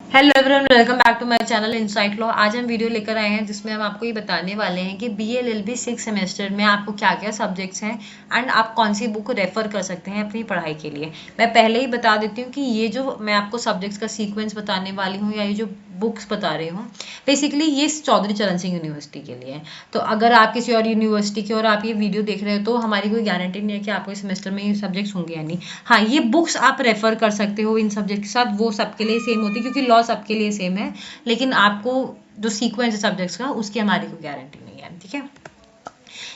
Hello everyone, welcome back to my channel insight law. आज हम video लेकर आए हैं जिसमें हम आपको ये बताने वाले हैं कि BLLB 6 सेमेस्टर में आपको क्या क्या सब्जेक्ट्स हैं एंड आप कौन सी बुक रेफर कर सकते हैं अपनी पढ़ाई के लिए। मैं पहले ही बता देती हूँ कि ये जो मैं आपको सब्जेक्ट्स का सीक्वेंस बताने वाली हूँ या ये जो बुक्स बता रही हूँ, बेसिकली ये चौधरी चरण सिंह यूनिवर्सिटी के लिए है। तो अगर आप किसी और यूनिवर्सिटी के और आप ये वीडियो देख रहे हो तो हमारी कोई गारंटी नहीं है कि आपको इस सेमेस्टर में ये सब्जेक्ट्स होंगे या नहीं। हाँ, ये बुक्स आप रेफर कर सकते हो इन सब्जेक्ट के साथ, वो सबके लिए सेम होती है क्योंकि लॉ सबके लिए सेम है, लेकिन आपको जो सीक्वेंस है सब्जेक्ट्स का उसकी हमारी कोई गारंटी नहीं है। ठीक है,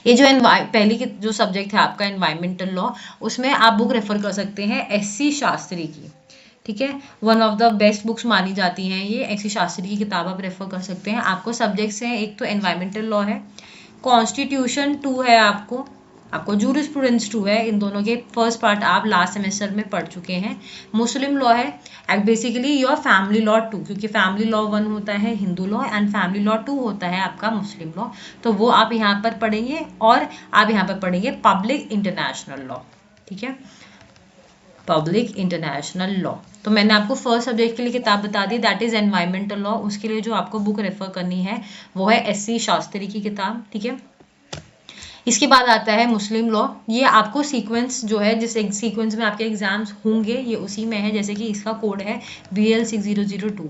ये जो पहली की जो सब्जेक्ट है आपका एनवायरमेंटल लॉ, उसमें आप बुक रेफर कर सकते हैं SC शास्त्री की। ठीक है, one of the best books मानी जाती हैं ये। SC शास्त्री की किताब आप रेफर कर सकते हैं। आपको सब्जेक्ट्स हैं, एक तो एनवायरमेंटल लॉ है, कॉन्स्टिट्यूशन 2 है, आपको जूरिस्प्रूडेंस 2 है। इन दोनों के फर्स्ट पार्ट आप लास्ट सेमेस्टर में पढ़ चुके हैं। मुस्लिम लॉ है, बेसिकली योर फैमिली लॉ 2, क्योंकि फैमिली लॉ 1 होता है Hindu law and family law 2 होता है आपका मुस्लिम लॉ। तो वो आप यहाँ पर पढ़ेंगे और आप यहाँ पर पढ़ेंगे पब्लिक इंटरनेशनल लॉ। ठीक है, पब्लिक इंटरनेशनल लॉ। तो मैंने आपको फर्स्ट सब्जेक्ट के लिए किताब बता दी, दैट इज एनवायरमेंटल लॉ। उसके लिए जो आपको बुक रेफर करनी है वो है SC शास्त्री की किताब। ठीक है, इसके बाद आता है मुस्लिम लॉ। ये आपको सीक्वेंस जो है, जिस सीक्वेंस में आपके एग्जाम्स होंगे ये उसी में है, जैसे कि इसका कोड है BL 6002,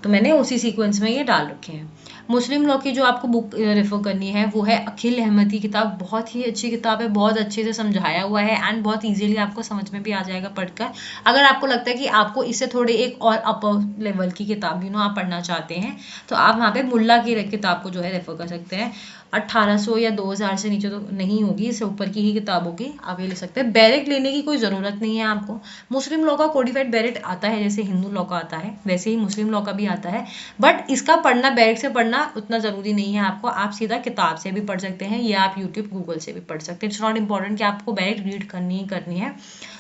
तो मैंने उसी सीक्वेंस में ये डाल रखे हैं। मुस्लिम लॉ की जो आपको बुक रेफर करनी है वो है अखिल अहमद की किताब। बहुत ही अच्छी किताब है, बहुत अच्छे से समझाया हुआ है एंड बहुत इजीली आपको समझ में भी आ जाएगा पढ़कर। अगर आपको लगता है कि आपको इससे थोड़े एक और अपर लेवल की किताब आप पढ़ना चाहते हैं तो आप वहाँ पे मुल्ला की किताब को जो है रेफर कर सकते हैं। 1800 या 2000 से नीचे तो नहीं होगी, इससे ऊपर की ही किताब होगी, आप ये ले सकते हैं। बैरेट लेने की कोई ज़रूरत नहीं है आपको। मुस्लिम लॉ का कोडिफाइड बैरेट आता है, जैसे हिंदू लॉ का आता है वैसे ही मुस्लिम लॉ का भी आता है, बट इसका पढ़ना बैरेट से पढ़ना उतना ज़रूरी नहीं है आपको। आप सीधा किताब से भी पढ़ सकते हैं या आप यूट्यूब गूगल से भी पढ़ सकते हैं। इट्स नॉट इम्पॉर्टेंट कि आपको बैरेट रीड करनी ही करनी है,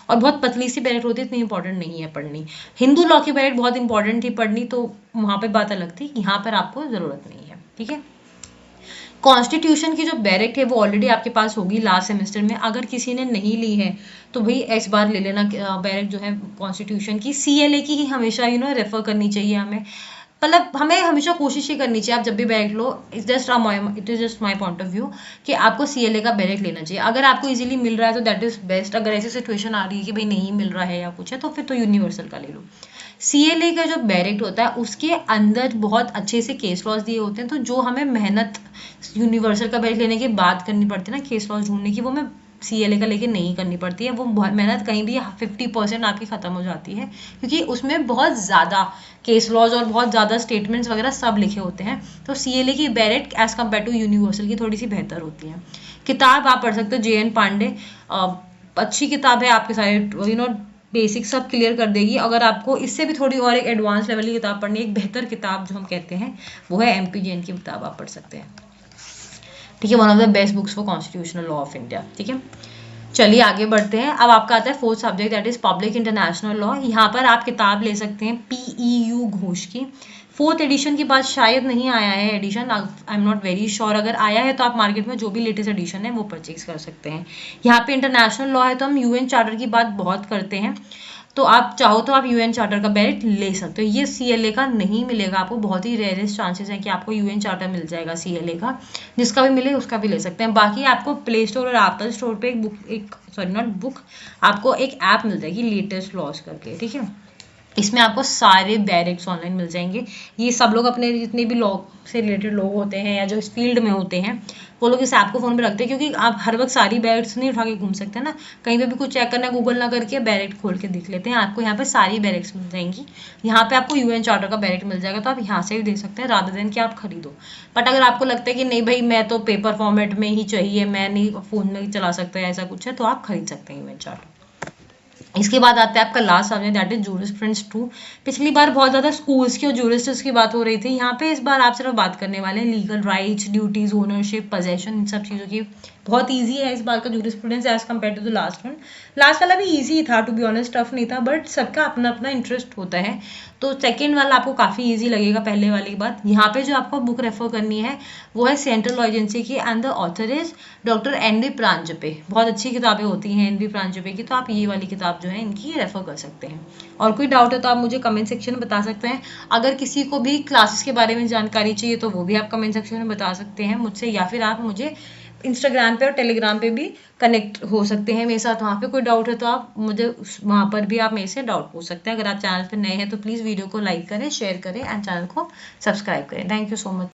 और बहुत पतली सी बैरेट होती है, इतनी इंपॉर्टेंट नहीं है पढ़नी। हिंदू लॉ की बैरेट बहुत इंपॉर्टेंट थी पढ़नी, तो वहाँ पर बात अलग थी, यहाँ पर आपको ज़रूरत नहीं है। ठीक है, कॉन्स्टिट्यूशन की जो बैरेट है वो ऑलरेडी आपके पास होगी लास्ट सेमेस्टर में। अगर किसी ने नहीं ली है तो भाई इस बार ले लेना बैरेट जो है कॉन्स्टिट्यूशन की। CLA की ही हमेशा रेफर करनी चाहिए हमें, मतलब हमें हमेशा कोशिश ही करनी चाहिए। आप जब भी बैरेट लो, it is just my point of view कि आपको CLA का बैरेट लेना चाहिए। अगर आपको इजीली मिल रहा है तो दैट इज बेस्ट। अगर ऐसी सिचुएशन आ रही है कि भाई नहीं मिल रहा है या कुछ है तो फिर तो यूनिवर्सल का ले लो। CLA का जो बैरेक्ट होता है उसके अंदर बहुत अच्छे से केस लॉज दिए होते हैं, तो जो हमें मेहनत यूनिवर्सल का बैरेक्ट लेने के बाद करनी पड़ती है ना केस लॉज ढूंढने की, वो हमें CLA का लेके नहीं करनी पड़ती है। वो मेहनत कहीं भी 50% आपकी खत्म हो जाती है, क्योंकि उसमें बहुत ज़्यादा केस लॉज और बहुत ज़्यादा स्टेटमेंट्स वगैरह सब लिखे होते हैं। तो CLA की बैरेक्ट एज कम्पेयर टू यूनिवर्सल की थोड़ी सी बेहतर होती है। किताब आप पढ़ सकते हो JN पांडे, अच्छी किताब है, आपके सारे बेसिक सब क्लियर कर देगी। अगर आपको इससे भी थोड़ी और एक एडवांस लेवल की किताब पढ़नी है, एक बेहतर किताब जो हम कहते हैं वो है MP जैन की किताब, आप पढ़ सकते हैं। ठीक है, one of the best books for constitutional law of India. ठीक है, चलिए आगे बढ़ते हैं। अब आपका आता है fourth subject, that is public international law. यहाँ पर आप किताब ले सकते हैं PEU घोष की। फोर्थ एडिशन के बाद शायद नहीं आया है edition, I am not very sure. अगर आया है तो आप मार्केट में जो भी लेटेस्ट एडिशन है वो परचेज कर सकते हैं। यहाँ पे इंटरनेशनल लॉ है तो हम UN चार्टर की बात बहुत करते हैं, तो आप चाहो तो आप UN चार्टर का बैरेट ले सकते हो। ये CLA का नहीं मिलेगा आपको, बहुत ही रेयरेस्ट चांसेस हैं कि आपको UN चार्टर मिल जाएगा CLA का। जिसका भी मिले उसका भी ले सकते हैं। बाकी आपको प्ले स्टोर और एप्पल स्टोर पे आपको एक ऐप मिल जाएगी लेटेस्ट लॉज करके। ठीक है, इसमें आपको सारे बैरेक्ट्स ऑनलाइन मिल जाएंगे। ये सब लोग अपने जितने भी लॉ से रिलेटेड लोग होते हैं या जो इस फील्ड में होते हैं वो लोग इस ऐप को फ़ोन पे रखते हैं, क्योंकि आप हर वक्त सारी बैरेक्ट्स नहीं उठा के घूम सकते ना। कहीं पे भी कुछ चेक करना है, गूगल ना करके बैरेक्ट खोल के देख लेते हैं, आपको यहाँ पे सारी बैरेक्ट्स मिल जाएंगी। यहाँ पे आपको UN चार्टर का बैरेक्ट मिल जाएगा, तो आप यहाँ से भी देख सकते हैं रादर देन कि आप खरीदो। बट अगर आपको लगता है कि नहीं भाई मैं तो पेपर फॉर्मेट में ही चाहिए, मैं नहीं फ़ोन में ही चला सकता है, ऐसा कुछ है, तो आप खरीद सकते हैं UN चार्टर। इसके बाद आता है आपका last subject, that is jurisprudence 2। पिछली बार बहुत ज़्यादा स्कूल्स की और जूरिस्टिक्स की बात हो रही थी, यहाँ पे इस बार आप सिर्फ बात करने वाले हैं legal rights, duties, ownership, possession, इन सब चीज़ों की बहुत ईजी है इस बार का jurisprudence as compared to the last one. Last वाला भी ईजी था, टू बी ऑनेस्ट टफ नहीं था, बट सबका अपना अपना इंटरेस्ट होता है। तो सेकेंड वाला आपको काफ़ी ईजी लगेगा पहले वाली की बात। यहाँ पे जो आपको बुक रेफर करनी है वो है सेंट्रल लॉ एजेंसी की, and the author is doctor N V. Paranjpe. बहुत अच्छी किताबें होती हैं एन.वी. प्रांजपे की, तो आप ये वाली किताब जो है इनकी रेफर कर सकते हैं। और कोई डाउट है तो आप मुझे कमेंट सेक्शन में बता सकते हैं। अगर किसी को भी क्लासेस के बारे में जानकारी चाहिए तो वो भी आप कमेंट सेक्शन में बता सकते हैं मुझसे, या फिर आप मुझे इंस्टाग्राम पे और टेलीग्राम पे भी कनेक्ट हो सकते हैं मेरे साथ। वहाँ पे कोई डाउट है तो आप मुझे वहाँ पर भी आप मेरे से डाउट पूछ सकते हैं। अगर आप चैनल पर नए हैं तो प्लीज़ वीडियो को लाइक करें, शेयर करें एंड चैनल को सब्सक्राइब करें। Thank you so much.